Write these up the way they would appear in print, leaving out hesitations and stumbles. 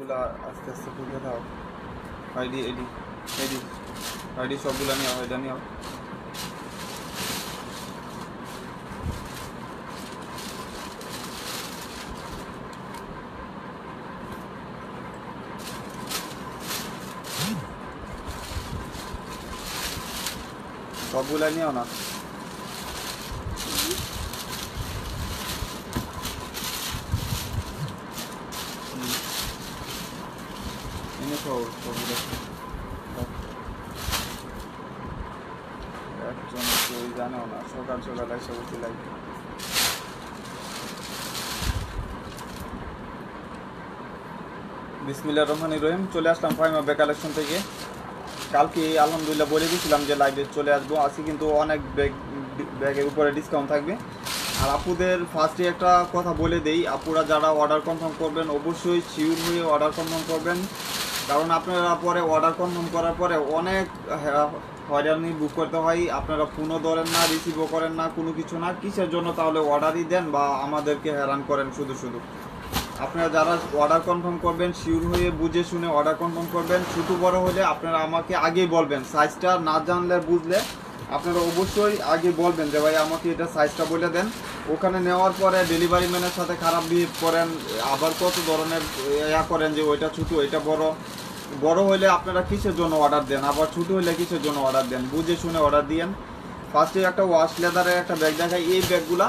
আস্তে আস্তে খুলে দাও। আইডি এডি এডি আইডি সবগুলো নিয়ে এটা নিয়ে সবগুলো নিও না। এনে সবগুলো একজন কেউ জানেও না, সকাল সকাল এসে বসে লাগবে। বিসমিল্লাহির রহমানির রহিম। চলে আসলাম ফাইমা ব্যাগ কালেকশন থেকে। কালকে আলহামদুলিল্লাহ বলে দিয়েছিলাম যে লাইভে চলে আসবো, আসি কিন্তু অনেক ব্যাগের উপরে ডিসকাউন্ট থাকবে। আর আপুদের ফার্স্টে একটা কথা বলে দেই, আপুরা যারা অর্ডার কনফার্ম করবেন অবশ্যই শিওর হয়ে অর্ডার কনফার্ম করবেন, কারণ আপনারা পরে অর্ডার কনফার্ম করার পরে অনেক হয়রানি বুক করতে হয়। আপনারা ফোনও ধরেন না, রিসিভও করেন না, কোনো কিছু না। কিসের জন্য তাহলে অর্ডারই দেন বা আমাদেরকে হয়রান করেন শুধু শুধু। আপনারা যারা অর্ডার কনফার্ম করবেন শিওর হয়ে বুঝে শুনে অর্ডার কনফার্ম করবেন। ছোটো বড় হলে আপনারা আমাকে আগেই বলবেন, সাইজটা না জানলে বুঝলে আপনারা অবশ্যই আগে বলবেন যে ভাই আমাকে এটা সাইজটা বলে দেন। ওখানে নেওয়ার পরে ডেলিভারি ম্যানের সাথে খারাপ বিহেভ করেন, আবার কত ধরনের করেন যে ওইটা ছোটো এটা বড়। বড় হলে আপনারা কিসের জন্য অর্ডার দেন, আবার ছোটো হলে কিসের জন্য অর্ডার দেন, বুঝে শুনে অর্ডার দিয়েন। ফার্স্টে একটা ওয়াশ লেদারের একটা ব্যাগ দেখাই। এই ব্যাগগুলা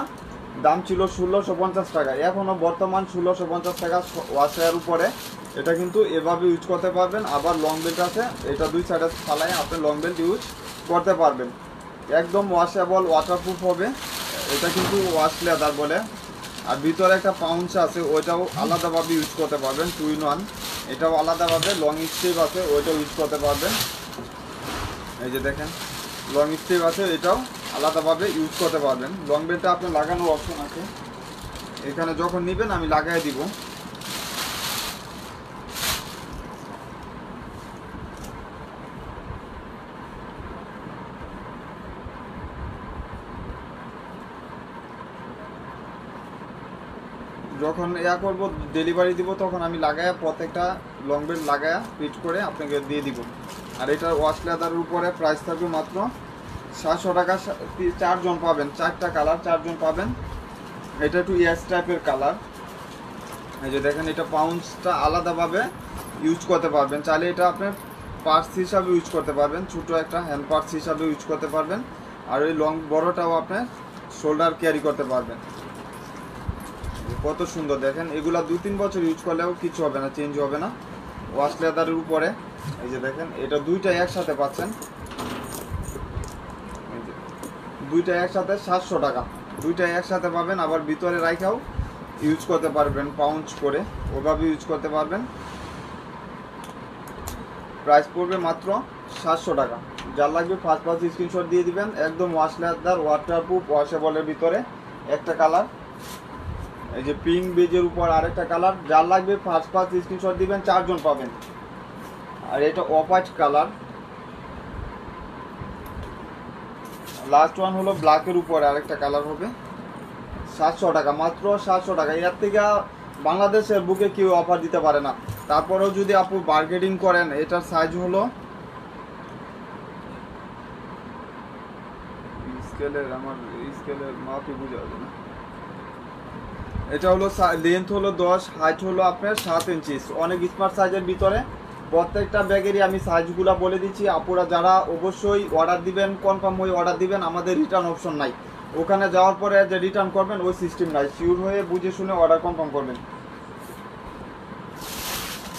দাম ছিল 1650 টাকা, এখনও বর্তমান 1650 টাকা ওয়াশের উপরে। এটা কিন্তু এভাবে ইউজ করতে পারবেন। আবার লং বেল্ট আছে, এটা দুই সাইডে ফালায় আপনি লং বেল্ট ইউজ করতে পারবেন। একদম ওয়াশেবল, ওয়াটারপ্রুফ হবে। এটা কিন্তু ওয়াশ লেদার বলে। আর ভিতরে একটা পাউন্স আছে, ওইটাও আলাদাভাবে ইউজ করতে পারবেন, 2 in 1। এটাও আলাদাভাবে লং স্ট্রিপ আছে, ওইটাও ইউজ করতে পারবেন। এই যে দেখেন লং স্ট্রিপ আছে, এটাও আলাদাভাবে ইউজ করতে পারবেন। লং বেল্টটা আপনার লাগানোর অপশন আছে, এখানে যখন নেবেন আমি লাগাই দিব। যখন করব ডেলিভারি দিব তখন আমি লাগায়া প্রত্যেকটা লং বেল্ট লাগায়া ফিট করে আপনাকে দিয়ে দিব। আর এটা ওয়াশ লেদারের উপরে প্রাইস থাকবে মাত্র 700 টাকা। 4 জন পাবেন, 4টা কালার 4 জন পাবেন। এটা একটু এস টাইপের কালার। এই যে দেখেন এটা পাউন্সটা আলাদাভাবে ইউজ করতে পারবেন, চাইলে এটা আপনার পার্স হিসাবে ইউজ করতে পারবেন, ছোটো একটা হ্যান্ড পার্স হিসাবে ইউজ করতে পারবেন। আর ওই লং বড়টাও আপনার শোল্ডার ক্যারি করতে পারবেন। কত সুন্দর দেখেন, এগুলা 2-3 বছর ইউজ করলেও কিছু হবে না, চেঞ্জ হবে না। ওয়াশ লেদারের উপরে এই যে দেখেন এটা দুইটা একসাথে পাচ্ছেন, দুইটা একসাথে 700 টাকা, দুইটা একসাথে পাবেন। আবার ভিতরে রাখাও ইউজ করতে পারবেন, পাউঞ্চ করে ওভাবে ইউজ করতে পারবেন। প্রাইস পড়বে মাত্র 700 টাকা। যার লাগবে ফার্স্ট স্ক্রিনশট দিয়ে দিবেন। একদম ওয়াশ লেদার, ওয়াটারপ্রুফ, ওয়াশেবলের ভিতরে একটা কালার। এই যে পিঙ্ক বেজের উপর আরেকটা কালার। যার লাগবে ফার্স্ট স্ক্রিনশট দিবেন, 4 জন পাবেন। আর এটা off white colour. Last one হলো ব্ল্যাকের উপরে আরেকটা কালার হবে। 700 টাকা, মাত্র 700 টাকা। এর থেকে বাংলাদেশের বুকে কেউ অফার দিতে পারে না। তারপরেও যদি আপনি বার্গেনিং করেন, এটার সাইজ হলো স্কেলের, আমার স্কেলের মাপই বুঝা যাবে না। এটা হলো লেন্থ হলো 10, হাইট হলো আপনার 7 ইঞ্চি। অনেক স্মার্ট সাইজের ভিতরে। প্রত্যেকটা ব্যাগেরই আমি সাইজগুলো বলে দিচ্ছি। আপুরা যারা অবশ্যই অর্ডার দিবেন, কনফার্ম হয়ে অর্ডার দিবেন, আমাদের রিটার্ন অপশন নাই। ওখানে যাওয়ার পরে যে রিটার্ন করবেন ওই সিস্টেম নাই, শিওর হয়ে বুঝে শুনে অর্ডার কনফার্ম করবেন।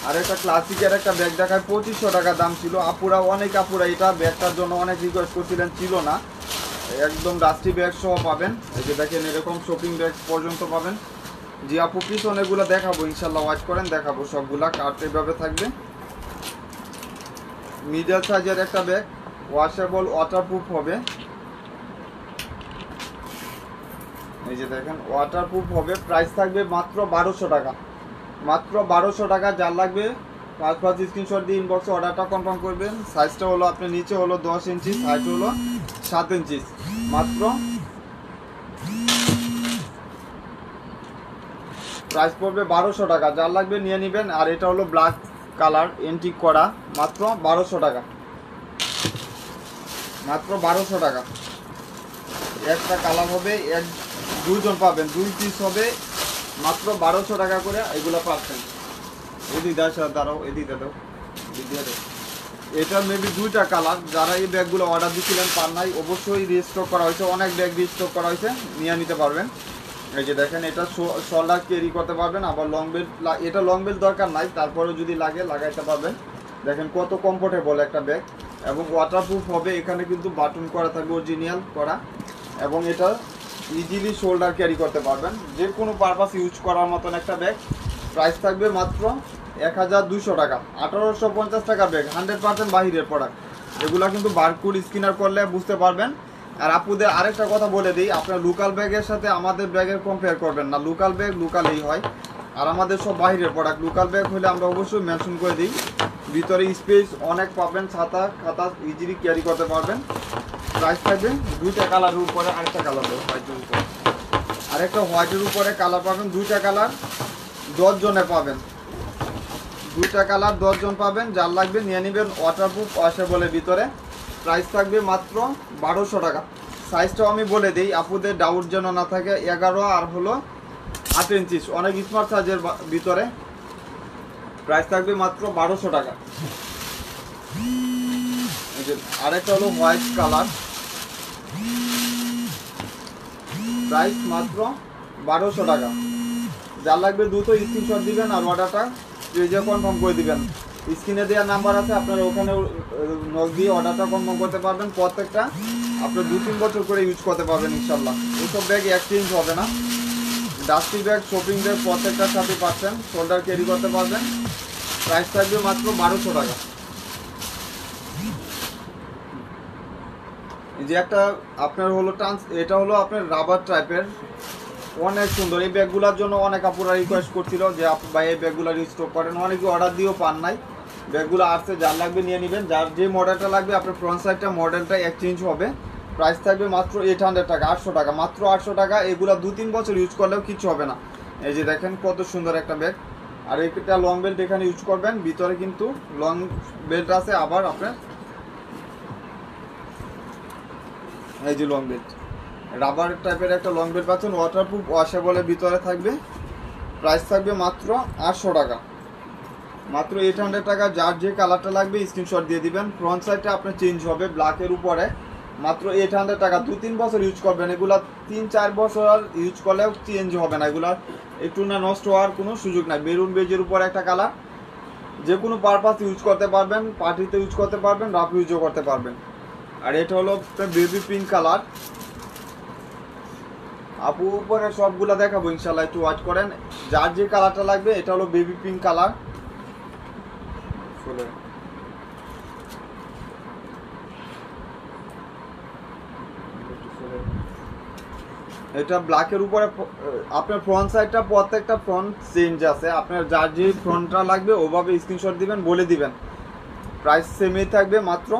আর একটা ক্লাসিকের একটা ব্যাগ দেখায়, 2500 টাকা দাম ছিল। অনেক আপুরা এটা ব্যাগটার জন্য অনেক রিকোয়েস্ট করছিলেন, ছিল না। একদম রাস্টি ব্যাগ সহ পাবেন। এই যে দেখেন এরকম শপিং ব্যাগ পর্যন্ত পাবেন। জি আপু পিছনেগুলো দেখাবো ইনশাল্লাহ, ওয়াচ করেন, দেখাবো সবগুলা। কার্ড এভাবে থাকবে। মিডল সাইজের একটা ব্যাগ, ওয়াশেবল, ওয়াটারপ্রুফ হবে। এই যে দেখেন ওয়াটারপ্রুফ হবে। প্রাইস থাকবে মাত্র 1200 টাকা, মাত্র 1200 টাকা। যার লাগবে ফার্স্ট স্ক্রিনশট দিয়ে ইনবক্সে অর্ডারটা কনফার্ম করবেন। সাইজটা হলো আপনার নিচে হলো 10 ইঞ্চি, হাইট হলো 7 ইঞ্চি। মাত্র প্রাইস পড়বে 1200 টাকা, যার লাগবে নিয়ে নেবেন। আর এটা হলো ব্ল্যাক কালার এন্টিক করা, মাত্র 1200 টাকা, মাত্র 1200 টাকা। একটা কালার হবে, দুজন পাবেন, 2 পিস হবে, মাত্র 1200 টাকা করে এগুলো পাচ্ছেন। এদিকে দাঁড়াও, এদিকে দাও, এটা মেবি 2টা কালার। যারা এই ব্যাগগুলো অর্ডার দিচ্ছিলেন পান নাই, অবশ্যই রিস্টক করা হয়েছে, অনেক ব্যাগ রিস্টক করা হয়েছে, নিয়ে নিতে পারবেন। এই যে দেখেন, এটা শোল্ডার ক্যারি করতে পারবেন। আবার লং বেল্ট, এটা লং বেল্ট দরকার নাই, তারপরেও যদি লাগে লাগাইতে পারবেন। দেখেন কত কমফোর্টেবল একটা ব্যাগ, এবং ওয়াটারপ্রুফ হবে। এখানে কিন্তু বাটন করা থাকবে, অরিজিনাল করা, এবং এটা ইজিলি শোল্ডার ক্যারি করতে পারবেন, যে কোনো পারপাস ইউজ করার মতন একটা ব্যাগ। প্রাইস থাকবে মাত্র 1200 টাকা, 1850 টাকা ব্যাগ, 100% বাহিরের প্রোডাক্ট। এগুলো কিন্তু বারকোড স্ক্যানার করলে বুঝতে পারবেন। আর আপুদের আরেকটা কথা বলে দিই, আপনার লোকাল ব্যাগের সাথে আমাদের ব্যাগের কম্পেয়ার করবেন না। লোকাল ব্যাগ লোকালেই হয়, আর আমাদের সব বাহিরের প্রোডাক্ট। লোকাল ব্যাগ হলে আমরা অবশ্যই মেনশন করে দিই। ভিতরে স্পেস অনেক পাবেন, ছাতা খাতা ইজিলি ক্যারি করতে পারবেন। প্রাইস থাকবে 2টা কালারের উপরে, আরেকটা কালার হোয়াইটের উপরে, আরেকটা হোয়াইটের উপরে কালার পাবেন। 2টা কালার 10 জনে পাবেন, 2টা কালার 10 জন পাবেন, যার লাগবে নিয়ে নেবেন। ওয়াটারপ্রুফ আসে বলে ভিতরে। প্রাইস থাকবে মাত্র 1200 টাকা। সাইজটাও আমি বলে দিই, আপুদের ডাউট যেন না থাকে। 11 আর হলো 8 ইঞ্চি, অনেক স্মার্ট সাইজের ভিতরে। প্রাইস থাকবে মাত্র 1200 টাকা। আরেকটা হলো হোয়াইট কালার, প্রাইস মাত্র 1200 টাকা। যার লাগবে দ্রুত স্ক্রিনশট দিবেন আর অর্ডারটা পেজে কনফার্ম করে দিবেন। স্ক্রিনে দেওয়ার নাম্বার আছে, আপনারা ওখানে নক দিয়ে অর্ডারটা কনফার্ম করতে পারবেন। প্রত্যেকটা আপনার 2-3 বছর করে ইউজ করতে পারবেন ইনশাল্লাহ। এইসব ব্যাগ এক্সচেঞ্জ হবে না। ডাস্টি ব্যাগ, শপিং ব্যাগ প্রত্যেকটার সাথে পাচ্ছেন, শোল্ডার ক্যারি করতে পারবেন। প্রাইস থাকবে মাত্র 1200 টাকা। এই যে একটা আপনার হলো এটা হলো আপনার রাবার টাইপের, অনেক সুন্দর। এই ব্যাগগুলোর জন্য অনেক আপুরা রিকোয়েস্ট করছিল যে আপু ভাই এই ব্যাগগুলো রিস্টক করেন, অনেকে অর্ডার দিয়েও পান নাই। ব্যাগগুলো আসছে, যার লাগবে নিয়ে নেবেন। যার যে মডেলটা লাগবে, আপনার ফ্রন্ট সাইডটা মডেলটা এক্সচেঞ্জ হবে। প্রাইস থাকবে মাত্র 800 টাকা, 800 টাকা, মাত্র 800 টাকা। এগুলো 2-3 বছর ইউজ করলেও কিছু হবে না। এই যে দেখেন কত সুন্দর একটা ব্যাগ। আর এটা লং বেল্ট এখানে ইউজ করবেন, ভিতরে কিন্তু লং বেল্ট আছে। আবার আপনার এই যে লং বেল্ট, রাবার টাইপের একটা লং বেল্ট পাচ্ছেন, ওয়াটারপ্রুফ ওয়াশেবলের ভিতরে থাকবে। প্রাইস থাকবে মাত্র 800 টাকা, মাত্র 800 টাকা। যার যে কালারটা লাগবে স্ক্রিনশট দিয়ে দিবেন। ফ্রন্ট সাইডটা আপনার চেঞ্জ হবে ব্ল্যাকের উপরে, মাত্র 800 টাকা। 2-3 বছর ইউজ করবেন, এগুলা 3-4 বছর ইউজ করলেও চেঞ্জ হবে না। এগুলা একটু না নষ্ট হওয়ার কোনো সুযোগ নাই। মেরুন বেজের উপরে একটা কালার, যে কোনো পারপাস ইউজ করতে পারবেন, পার্টিতে ইউজ করতে পারবেন, রাফ ইউজও করতে পারবেন। আর এটা হলো বেবি পিঙ্ক কালার। আপু উপরে সবগুলা দেখাবো ইনশাল্লাহ, একটু ওয়াচ করেন। যার যে কালারটা লাগবে, এটা হলো বেবি পিঙ্ক কালার। এটা ব্ল্যাকের উপরে আপনার ফ্রন্ট সাইডটা প্রত্যেকটা ফ্রন্ট চেঞ্জ আছে। আপনার যার যে ফ্রন্টটা লাগবে ওভাবে স্ক্রিনশট দিবেন, বলে দিবেন। প্রাইস সেমই থাকবে, মাত্র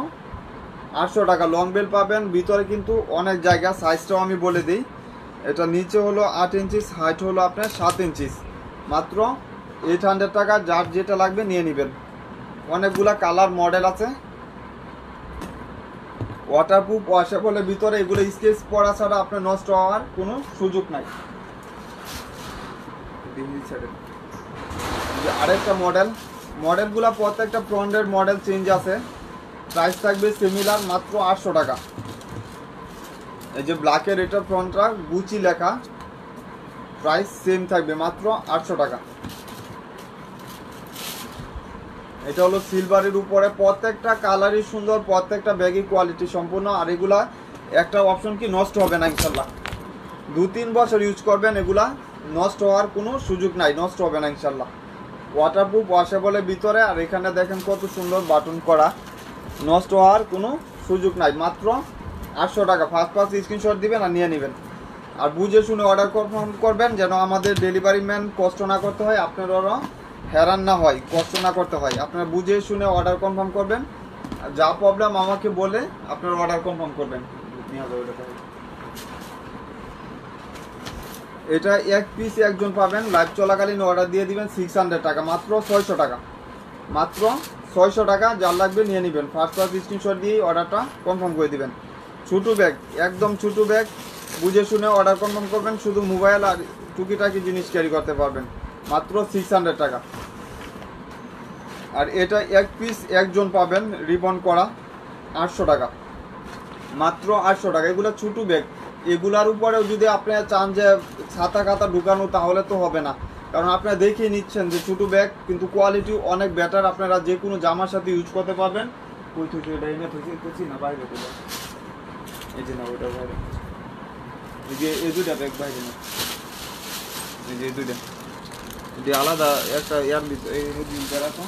800 টাকা। লং বেল পাবেন, ভিতরে কিন্তু অনেক জায়গা। সাইজটাও আমি বলে দিই, এটা নিচে হলো 8 ইঞ্চি, হাইট হলো আপনার 7 ইঞ্চি, মাত্র 800 টাকা। যার যেটা লাগবে নিয়ে নেবেন। অনেকগুলা কালার মডেল আছে। ওয়াটারপ্রুফ ওয়াশেবলের ভিতরে, এগুলো স্কেচ পড়া ছাড়া আপনার নষ্ট হওয়ার কোনো সুযোগ নাই। আরেকটা মডেলগুলো প্রত্যেকটা ফ্রন্টের মডেল চেঞ্জ আছে। প্রাইস থাকবে সিমিলার, মাত্র 800 টাকা। এই যে ব্ল্যাকের এটা ফ্রন্টটা গুচি লেখা, প্রাইস সেম থাকবে, মাত্র 800 টাকা। এটা হলো সিলভারের উপরে, প্রত্যেকটা কালারই সুন্দর, প্রত্যেকটা ব্যাগই কোয়ালিটি সম্পূর্ণ। আর এগুলা একটা অপশন কি নষ্ট হবে না ইনশাল্লাহ। 2-3 বছর ইউজ করবেন, এগুলা নষ্ট হওয়ার কোনো সুযোগ নাই, নষ্ট হবে না ইনশাল্লাহ। ওয়াটারপ্রুফ ওয়াশেবলের ভিতরে। আর এখানে দেখেন কত সুন্দর বাটন করা, নষ্ট হওয়ার কোনো সুযোগ নাই। মাত্র 800 টাকা। ফার্স্ট স্ক্রিনশট দিবেন আর নিয়ে নেবেন। আর বুঝে শুনে অর্ডার কনফার্ম করবেন, যেন আমাদের ডেলিভারি ম্যান কষ্ট না করতে হয়, আপনারও হেরান না হয়, কষ্ট না করতে হয়। আপনারা বুঝে শুনে অর্ডার কনফার্ম করবেন। যা প্রবলেম আমাকে বলে আপনারা অর্ডার কনফার্ম করবেন। এটা এক পিস একজন পাবেন, লাইভ চলাকালীন অর্ডার দিয়ে দিবেন 600 টাকা, মাত্র 600 টাকা, মাত্র 600 টাকা। যার লাগবে নিয়ে নেবেন, ফার্স্ট ক্লাস স্ক্রিনশট দিয়ে অর্ডারটা কনফার্ম করে দিবেন। ছোটো ব্যাগ, একদম ছোটো ব্যাগ, বুঝে শুনে অর্ডার কনফার্ম করবেন, শুধু মোবাইল আর টুকিটাকি জিনিস ক্যারি করতে পারবেন, মাত্র 600 টাকা। আর এটা এক পিস একজন পাবেন রিবন করা 800 টাকা, মাত্র 800 টাকা। এগুলো ছোটো ব্যাগ, এগুলার উপরেও যদি আপনারা চান যে ছাতা খাতা ঢুকানো তাহলে তো হবে না, কারণ আপনারা দেখেই নিচ্ছেন যে ছোটো ব্যাগ কিন্তু কোয়ালিটি অনেক বেটার, আপনারা যে কোনো জামার সাথে ইউজ করতে পারবেন। কই থেকে এটা এনে থেকে না বাইরে থেকে, এই যে না ওইটা বাইরে, এই যে এই দুইটা ব্যাগ বাইরে না, এই যে এই দুইটা, যে আলাদা একটা ইয়ার ভিতরে এই রাখো।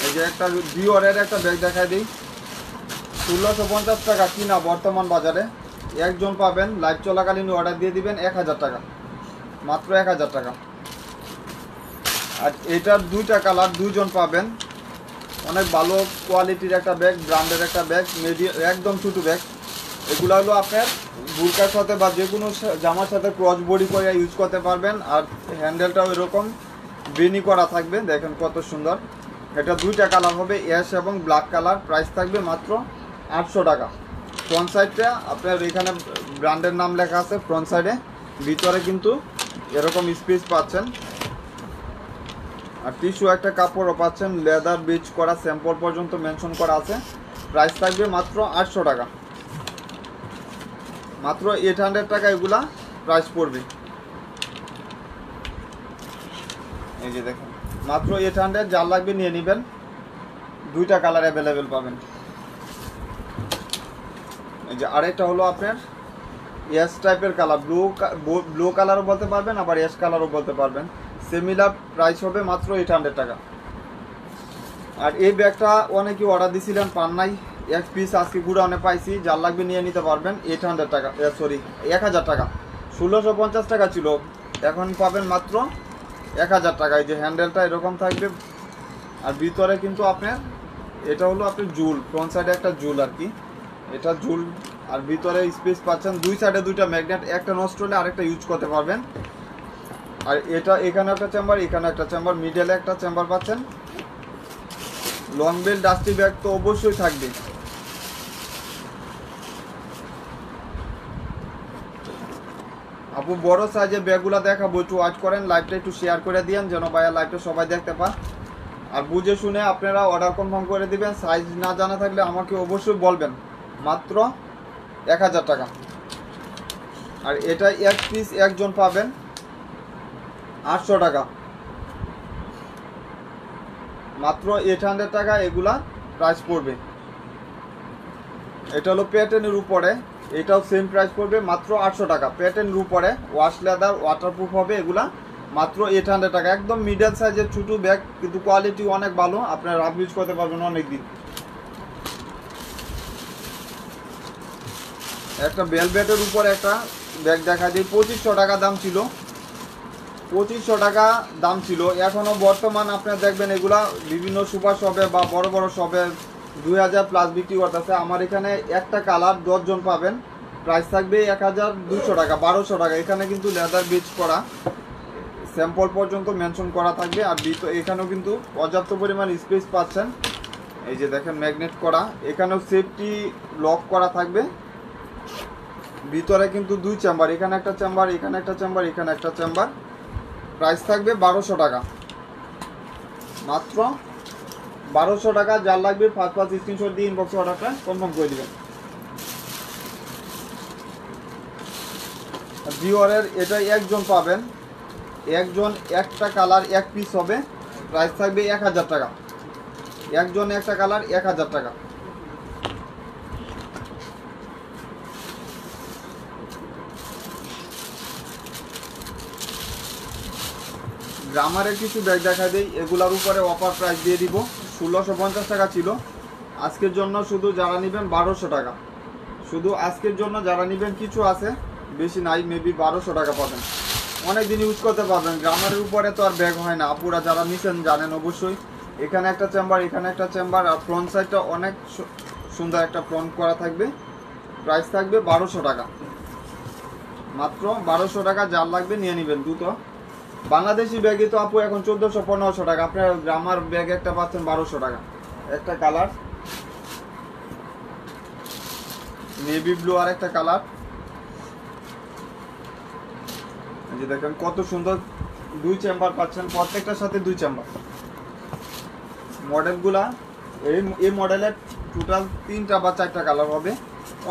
এই যে একটা ডিওরের একটা ব্যাগ দেখাই দিই, 1650 টাকা কিনা বর্তমান বাজারে। একজন পাবেন, লাইভ চলাকালীন অর্ডার দিয়ে দিবেন 1000 টাকা, মাত্র 1000 টাকা। আর এটার দুইটা কালার, দুইজন পাবেন। অনেক ভালো কোয়ালিটির একটা ব্যাগ, ব্র্যান্ডের একটা ব্যাগ, একদম ছোটো ব্যাগ। এগুলো হলো আপনার বুরকার সাথে বা যে কোনো জামার সাথে ক্রস বডি করে ইউজ করতে পারবেন। আর হ্যান্ডেলটাও এরকম বেনি করা থাকবে, দেখেন কত সুন্দর। এটা দুইটা কালার হবে, অ্যাশ এবং ব্ল্যাক কালার। প্রাইস থাকবে মাত্র 800 টাকা। ফ্রন্ট সাইডটা আপনার এখানে ব্র্যান্ডের নাম লেখা আছে ফ্রন্ট সাইডে, ভিতরে কিন্তু এরকম স্পেস পাচ্ছেন। আর টিস্যু একটা কাপড়ও পাচ্ছেন, লেদার বিচ করা, স্যাম্পল পর্যন্ত মেনশন করা আছে। প্রাইস থাকবে মাত্র 800 টাকা, মাত্র 800 টাকা এগুলা প্রাইস পড়বে। এই যে দেখেন, মাত্র 800, যার লাগবে নিয়ে নেবেন। দুইটা কালার অ্যাভেলেবেল পাবেন। এই যে আরেকটা হলো আপনার অ্যাশ টাইপের কালার, ব্লু কালারও বলতে পারবেন, আবার অ্যাশ কালারও বলতে পারবেন। সিমিলার প্রাইস হবে মাত্র 800 টাকা। আর এই ব্যাগটা অনেকেই অর্ডার দিয়েছিলেন, পান নাই, এক পিস আজকে গুড়ানে পাইছি। যার লাগবে নিয়ে নিতে পারবেন 800 টাকা, সরি 1000 টাকা। 1650 টাকা ছিল, এখন পাবেন মাত্র 1000 টাকা। এই যে হ্যান্ডেলটা এরকম থাকবে, আর ভিতরে কিন্তু আপনার এটা হলো আপনার জুল, ফ্রন্ট সাইডে একটা জুল আর কি, এটা জুল। আর ভিতরে স্পেস পাচ্ছেন, দুই সাইডে দুইটা ম্যাগনেট, একটা নষ্ট হলে আরেকটা ইউজ করতে পারবেন। আর এটা এখানে একটা চেম্বার, এখানে একটা চেম্বার, মিডলে একটা চেম্বার পাচ্ছেন। লং বেল ডাস্টি ব্যাগ তো অবশ্যই থাকবে। আপু বড় সাইজের ব্যাগগুলো দেখাবো, একটু ওয়াচ করেন, লাইভটা একটু শেয়ার করে দিয়েন যেন ভাইয়া লাইভটা সবাই দেখতে পান। আর বুঝে শুনে আপনারা অর্ডার কনফার্ম করে দিবেন। সাইজ না জানা থাকলে আমাকে অবশ্যই বলবেন, মাত্র 1000 টাকা। আর এটা এক পিস একজন পাবেন 800 টাকা, মাত্র 800 টাকা এগুলা প্রাইস পড়বে। এটা হলো প্যাটার্নের উপরে, এটাও সেম প্রাইস পড়বে, মাত্র 800 টাকা। প্যাটার্নের উপরে ওয়াশ লেদার, ওয়াটারপ্রুফ হবে এগুলা, মাত্র 800 টাকা। একদম মিডল সাইজের ছোটো ব্যাগ, কিন্তু কোয়ালিটি অনেক ভালো, আপনারা রাফ ইউজ করতে পারবেন অনেক দিন। একটা ভেলভেটের উপরে একটা ব্যাগ দেখা যায়, 2500 টাকা দাম ছিল, 2500 টাকা দাম ছিল। এখনও বর্তমান আপনারা দেখবেন এগুলা বিভিন্ন সুপার শপে বা বড় বড় শপে 2000 প্লাস বিক্রি করতেছে। আমার এখানে একটা কালার 10 জন পাবেন, প্রাইস থাকবে 1200 টাকা, 1200 টাকা। এখানে কিন্তু লেদার বিচ করা, স্যাম্পল পর্যন্ত মেনশন করা থাকবে। আর এখানেও কিন্তু পর্যাপ্ত পরিমাণ স্পেস পাচ্ছেন। এই যে দেখেন ম্যাগনেট করা, এখানেও সেফটি লক করা থাকবে। ভিতরে কিন্তু দুই চেম্বার, এখানে একটা চেম্বার, এখানে একটা চেম্বার, এখানে একটা চেম্বার। প্রাইস থাকবে 1200 টাকা, মাত্র 1200 টাকা। যার লাগবে ফার্স্ট ক্লাস স্ক্রিনশট দিয়ে ইনবক্সে অর্ডারটা কনফার্ম করে দেবেন। ডিওরের এটা একজন পাবেন, একজন একটা কালার এক পিস হবে, প্রাইস থাকবে 1000 টাকা। একজন একটা কালার 1000 টাকা। গ্রামারের কিছু ব্যাগ দেখা দেই, এগুলার উপরে অফার প্রাইস দিয়ে দিব। 1650 টাকা ছিল, আজকের জন্য শুধু যারা নেবেন 1200 টাকা। শুধু আজকের জন্য যারা নেবেন, কিছু আছে বেশি নাই, মেবি 1200 টাকা পাবেন, অনেক দিন ইউজ করতে পারবেন। গ্রামারের উপরে তো আর ব্যাগ হয় না, আপুরা যারা নিছেন জানেন অবশ্যই। এখানে একটা চেম্বার, এখানে একটা চেম্বার, আর ফ্রন্ট সাইডটা অনেক সুন্দর একটা ফ্রন্ট করা থাকবে। প্রাইস থাকবে 1200 টাকা, মাত্র 1200 টাকা, যার লাগবে নিয়ে নেবেন দ্রুত। বাংলাদেশি ব্যাগে তো আপু এখন 1400-1500 টাকা, আপনার গ্রামার ব্যাগ একটা পাচ্ছেন 1200 টাকা। একটা কালার নেভি ব্লু, আর একটা কালার এই যে দেখেন কত সুন্দর, 2 চেম্বার পাচ্ছেন, প্রত্যেকটার সাথে 2 চেম্বার। মডেলগুলা এই মডেলের টোটাল 3টা বা 4টা কালার হবে,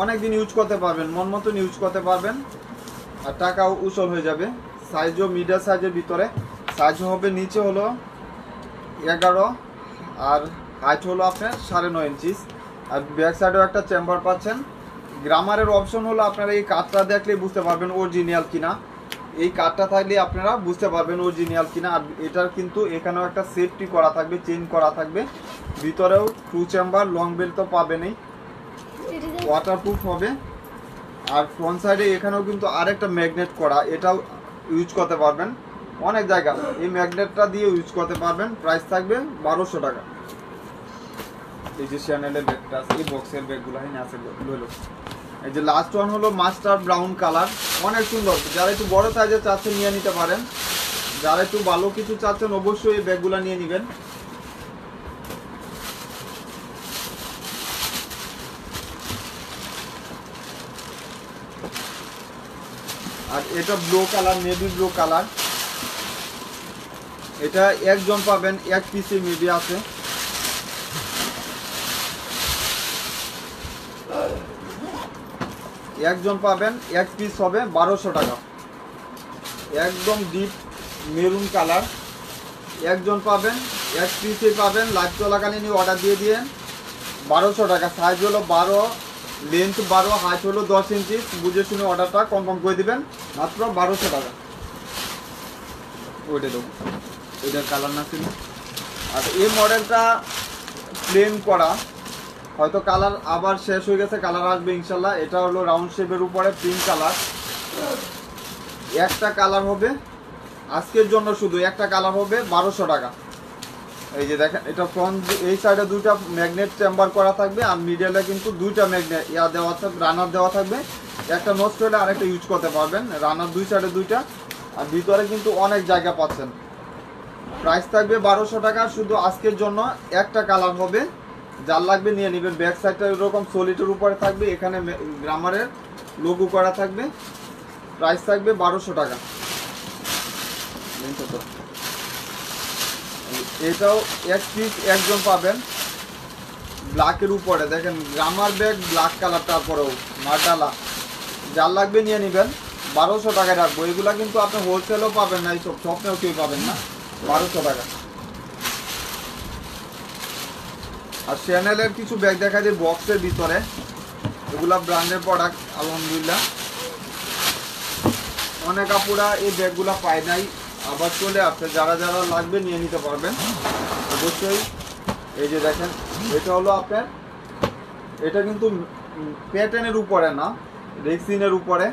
অনেকদিন ইউজ করতে পারবেন, মন মতন ইউজ করতে পারবেন, আর টাকাও উসল হয়ে যাবে। সাইজও মিডিয়াম সাইজের ভিতরে, সাইজ হবে নিচে হলো 11 আর হাইট হলো আপনার 9.5 ইঞ্চি, আর ব্যাক সাইডেও একটা চেম্বার পাচ্ছেন। গ্রামারের অপশন হলো আপনারা এই কাঠটা দেখলেই বুঝতে পারবেন অরিজিনাল কিনা, এই কাঠটা থাকলে আপনারা বুঝতে পারবেন অরিজিনাল কিনা। আর এটার কিন্তু এখানেও একটা সেফটি করা থাকবে, চেইন করা থাকবে, ভিতরেও 2 চেম্বার, লং বেল্ট তো পাবেনই, ওয়াটারপ্রুফ হবে। আর ফ্রন্ট সাইডে এখানেও কিন্তু আরেকটা ম্যাগনেট করা, এটাও ইউজ করতে পারবেন অনেক জায়গা, এই ম্যাগনেটটা দিয়ে ইউজ করতে পারবেন। প্রাইস থাকবে 1200 টাকা। এই যে চ্যানেলের ব্যাগটা আছে, এই বক্সের ব্যাগগুলো এখানে আছে লইল। এই যে লাস্ট ওয়ান হলো মাস্টার ব্রাউন কালার, অনেক সুন্দর, যারা একটু বড় সাইজের চাচ্ছেন নিয়ে নিতে পারেন, যারা একটু ভালো কিছু চাচ্ছেন অবশ্যই এই ব্যাগগুলো নিয়ে নেবেন। আর এটা blue colour, navy blue colour, এটা একজন পাবেন, এক পিসে মেবি আছে। একজন পাবেন, এক পিস হবে 1200 টাকা। একদম ডিপ মেরুন কালার, একজন পাবেন, এক পিসে পাবেন। লাইভ চলাকালীনই অর্ডার দিয়ে দিয়ে 1200 টাকা। সাইজ হলো 12, লেন্থ 12, হাইট হলো 10 ইঞ্চি, বুঝে শুনে অর্ডারটা কনফার্ম করে দিবেন, মাত্র 1200 টাকা। ওইটা দেবো, এটার কালার না ছিল। আর এই মডেলটা প্লেন করা, হয়তো কালার আবার শেষ হয়ে গেছে, কালার আসবে ইনশাল্লাহ। এটা হলো রাউন্ড শেপের উপরে পিঙ্ক কালার, একটা কালার হবে আজকের জন্য, শুধু একটা কালার হবে 1200 টাকা। এই যে দেখেন, এটা ফ্রন্ট এই সাইডে 2টা ম্যাগনেট চেম্বার করা থাকবে, আর মিডলে কিন্তু 2টা ম্যাগনেট দেওয়া থাকবে, রানার দেওয়া থাকবে। একটা নষ্ট হলে আরেকটা ইউজ করতে পারবেন, রানার 2 সাইডে 2টা, আর ভিতরে কিন্তু অনেক জায়গা পাচ্ছেন। প্রাইস থাকবে 1200 টাকা, শুধু আজকের জন্য একটা কালার হবে, যার লাগবে নিয়ে নেবেন। ব্যাক সাইডটা এরকম সলিডের উপরে থাকবে, এখানে গ্রামারের লোগো করা থাকবে। প্রাইস থাকবে 1200 টাকা। এটাও এক পিস একজন পাবেন, ব্ল্যাকের উপরে দেখেন গ্রামার ব্যাগ, ব্ল্যাক কালার, তারপরেও মার্ডালা, যার লাগবে নিয়ে নেবেন। 1200 টাকায় রাখবো। এগুলা কিন্তু আপনি হোলসেলও পাবেন না, এইসব স্বপ্নেও কেউ পাবেন না, 1200 টাকা। আর চ্যানেলের কিছু ব্যাগ দেখা যায় বক্সের ভিতরে, এগুলা ব্র্যান্ডের প্রোডাক্ট আলহামদুলিল্লাহ। অনেক আপুরা এই ব্যাগগুলা পায় নাই, আবার চলে আসছে, যারা যারা লাগবে নিয়ে নিতে পারবেন অবশ্যই। এই যে দেখেন, এটা হলো আপনার, এটা কিন্তু প্যাটার্নের উপরে না, রেক্সিনের উপরে।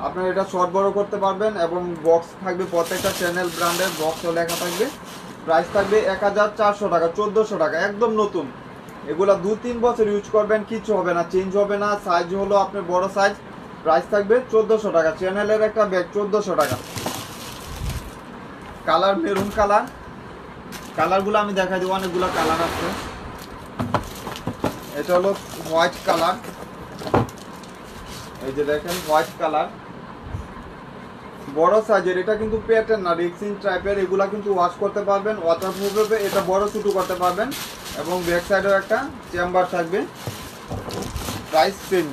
আপনার এটা শর্ট বড় করতে পারবেন, এবং বক্স থাকবে, প্রত্যেকটা চ্যানেল ব্র্যান্ডের বক্সও লেখা থাকবে। প্রাইস থাকবে 1400 টাকা, 1400 টাকা, একদম নতুন। এগুলা 2-3 বছর ইউজ করবেন, কিছু হবে না, চেঞ্জ হবে না। সাইজ হলো আপনার বড় সাইজ। প্রাইস থাকবে 1400 টাকা। চ্যানেলের একটা ব্যাগ 1400 টাকা। কালার মেরুন কালার, কালারগুলো আমি দেখা দিব, অনেকগুলো কালার আছে। এটা হলো হোয়াইট কালার, এই যে দেখেন হোয়াইট কালার, বড় সাইজের। এটা কিন্তু প্যাটার্ন না, রেক্সিন টাইপের। এগুলা কিন্তু ওয়াশ করতে পারবেন, ওয়াটারপ্রুফ হবে, এটা বড় ছোটো করতে পারবেন, এবং ব্যাক সাইডেও একটা চেম্বার থাকবে। Price same.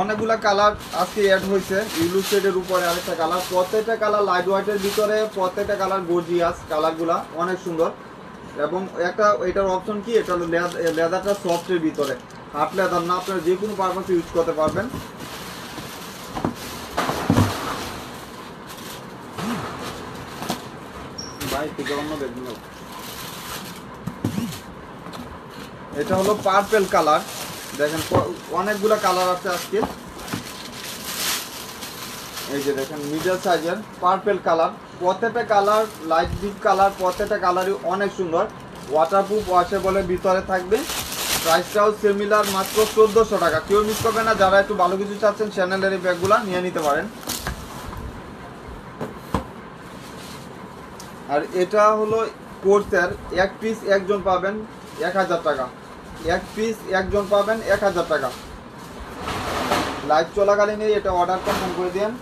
অনেকগুলা কালার আজকে অ্যাড হয়েছে, ইউলু শেডের উপরে আরেকটা কালার, প্রত্যেকটা কালার লাইট হোয়াইটের ভিতরে, প্রত্যেকটা কালার গর্জিয়াস, কালারগুলা অনেক সুন্দর। এবং একটা এটার অপশন কি, এটা হলো লেদারটা সফটের ভিতরে, হাফ লেদার না, আপনারা যে কোনো পারপাসে ইউজ করতে পারবেন। এটা হলো পার্পেল কালার, দেখেন অনেকগুলো কালার আছে আজকে। এই যে দেখেন মিডল সাইজের পার্পেল কালার, প্রত্যেকটা কালার লাইট ডিপ কালার, প্রত্যেকটা কালারই অনেক সুন্দর। ওয়াটারপ্রুফ, ওয়াশেবলের ভিতরে থাকবে, প্রাইসটাও সিমিলার, মাত্র 1400 টাকা। কেউ মিস করবে না, যারা একটু ভালো কিছু চাচ্ছেন চ্যানেলের এই ব্যাগগুলো নিয়ে নিতে পারেন। আর এটা হলো কোর্সের, এক পিস একজন পাবেন 1000 টাকা, এক পিস একজন পাবেন 1000 টাকা। লাইভ চলাকালীন এটা অর্ডার কনফার্ম করে দিন।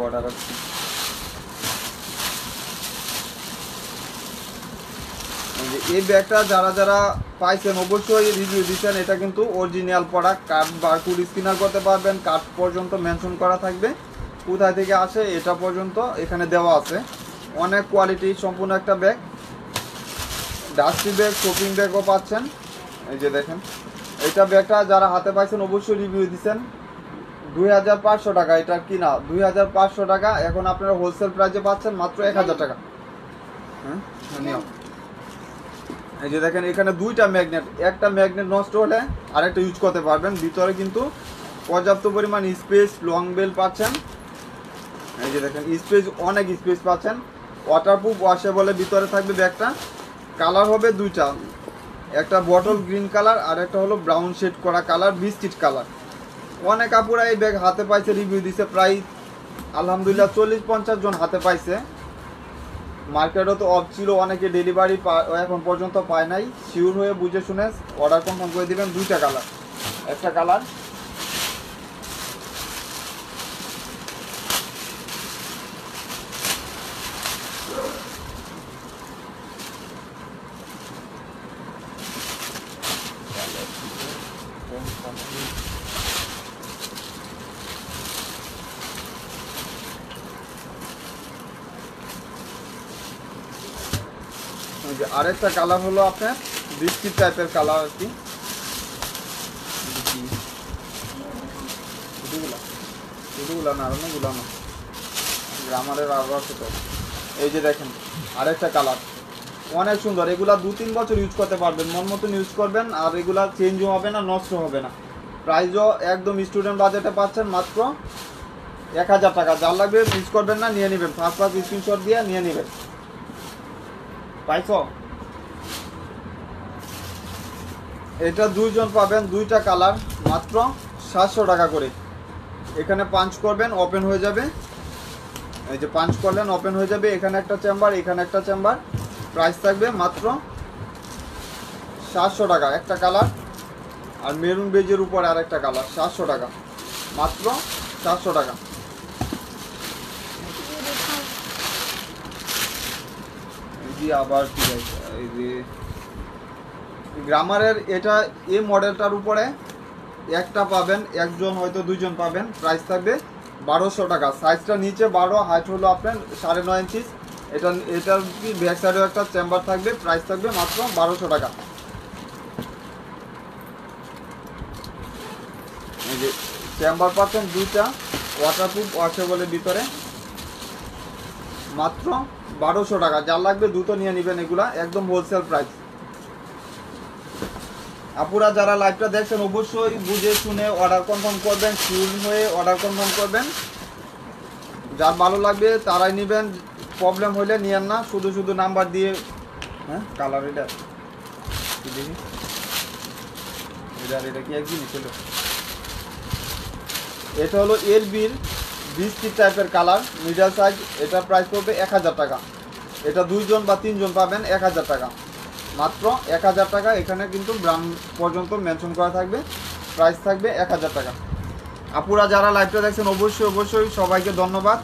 অর্ডার আছে। এই ব্যাগটা যারা যারা পাইছেন অবশ্যই রিভিউ দিচ্ছেন। এটা কিন্তু original product, card barcode scanner করতে পারবেন, কার্ড পর্যন্ত মেনশন করা থাকবে কোথায় থেকে আসে এটা পর্যন্ত এখানে দেওয়া আছে। অনেক কোয়ালিটি সম্পূর্ণ একটা ব্যাগ, ডাস্টি ব্যাগ, শপিং ব্যাগও পাচ্ছেন। এই যে দেখেন, এইটা ব্যাগটা যারা হাতে পাইছেন অবশ্যই রিভিউ দিচ্ছেন। 2500 টাকা এটা কিনা, 2500 টাকা। এখন আপনারা হোলসেল প্রাইসে পাচ্ছেন মাত্র 1000 টাকা। হ্যাঁ, এই যে দেখেন এখানে দুইটা ম্যাগনেট, একটা ম্যাগনেট নষ্ট হলে আরেকটা ইউজ করতে পারবেন। ভিতরে কিন্তু পর্যাপ্ত পরিমাণ স্পেস, লং বেল পাচ্ছেন। এই যে দেখেন স্পেস, অনেক স্পেস পাচ্ছেন। ওয়াটারপ্রুফ, ওয়াশেবলের ভিতরে থাকবে ব্যাগটা। কালার হবে দুইটা, একটা বটল গ্রিন কালার আর একটা হলো ব্রাউন শেড করা কালার, বিস্কিট কালার। অনেক আপুরা এই ব্যাগ হাতে পাইছে, রিভিউ দিছে। প্রায় আলহামদুলিল্লাহ 40-50 জন হাতে পাইছে। মার্কেটও তো অফ ছিল, অনেকে ডেলিভারি এখন পর্যন্ত পায় নাই। শিওর হয়ে বুঝে শুনে অর্ডার কনফার্ম করে দিবেন। দুইটা কালার, একটা কালার আরেকটা কালার হলো আপনার বিস্কিট টাইপের কালার আর কি। না অনেকগুলো না, গ্রামারের আরও আছে তো। এই যে দেখেন আরেকটা কালার, অনেক সুন্দর। এগুলা 2-3 বছর ইউজ করতে পারবেন, মন মতন ইউজ করবেন। আর এগুলা চেঞ্জও হবে না, নষ্ট হবে না। প্রাইসও একদম স্টুডেন্ট বাজেটে পাচ্ছেন মাত্র 1000 টাকা। যার লাগবে মিস করবেন না, নিয়ে নেবেন। ফার্স্ট স্ক্রিনশট দিয়ে নিয়ে নেবেন। পাইছ, এটা দুইজন পাবেন, দুইটা কালার, মাত্র 700 টাকা করে। এখানে পাঞ্চ করবেন, ওপেন হয়ে যাবে। এই যে পাঞ্চ করলেন, ওপেন হয়ে যাবে। এখানে একটা চেম্বার, এখানে একটা চেম্বার। প্রাইস থাকবে মাত্র 700 টাকা। একটা কালার আর মেরুন বেজের উপর আর একটা কালার, 700 টাকা, মাত্র 700 টাকা। আবার কি এই যে গ্রামারের এটা, এই মডেলটার উপরে একটা পাবেন, একজন হয়তো দুইজন পাবেন। প্রাইস থাকবে 1200 টাকা। সাইজটা নিচে 12, হাইট হলো আপনার 9.5 ইঞ্চি। এটার কি ব্যাক সাইডেও একটা চেম্বার থাকবে। প্রাইস থাকবে মাত্র 1200 টাকা। এই যে চেম্বার পাচ্ছেন দুইটা, ওয়াটারপ্রুফ, ওয়াশেবলের ভিতরে, মাত্র 1200 টাকা। যার লাগবে দ্রুত নিয়ে নেবেন, এগুলা একদম হোলসেল প্রাইস। আপুরা যারা লাইভটা দেখছেন অবশ্যই বুঝে শুনে অর্ডার কনফার্ম করবেন, শিওর হয়ে অর্ডার কনফার্ম করবেন। যার ভালো লাগবে তারাই নেবেন, প্রবলেম হলে নিয়েন না। শুধু শুধু নাম্বার দিয়ে, হ্যাঁ কালার এটা দেখি, এটা কি এক জিনিস ছিল। এটা হলো এলবির বিস্কিট টাইপের কালার, মিডল সাইজ। এটা প্রাইস পড়বে 1000 টাকা। এটা 2জন বা 3জন পাবেন 1000 টাকা, মাত্র 1000 টাকা। এখানে কিন্তু ব্র্যান্ড পর্যন্ত মেনশন করা থাকবে। প্রাইস থাকবে 1000 টাকা। আপুরা যারা লাইভটা দেখছেন অবশ্যই সবাইকে ধন্যবাদ।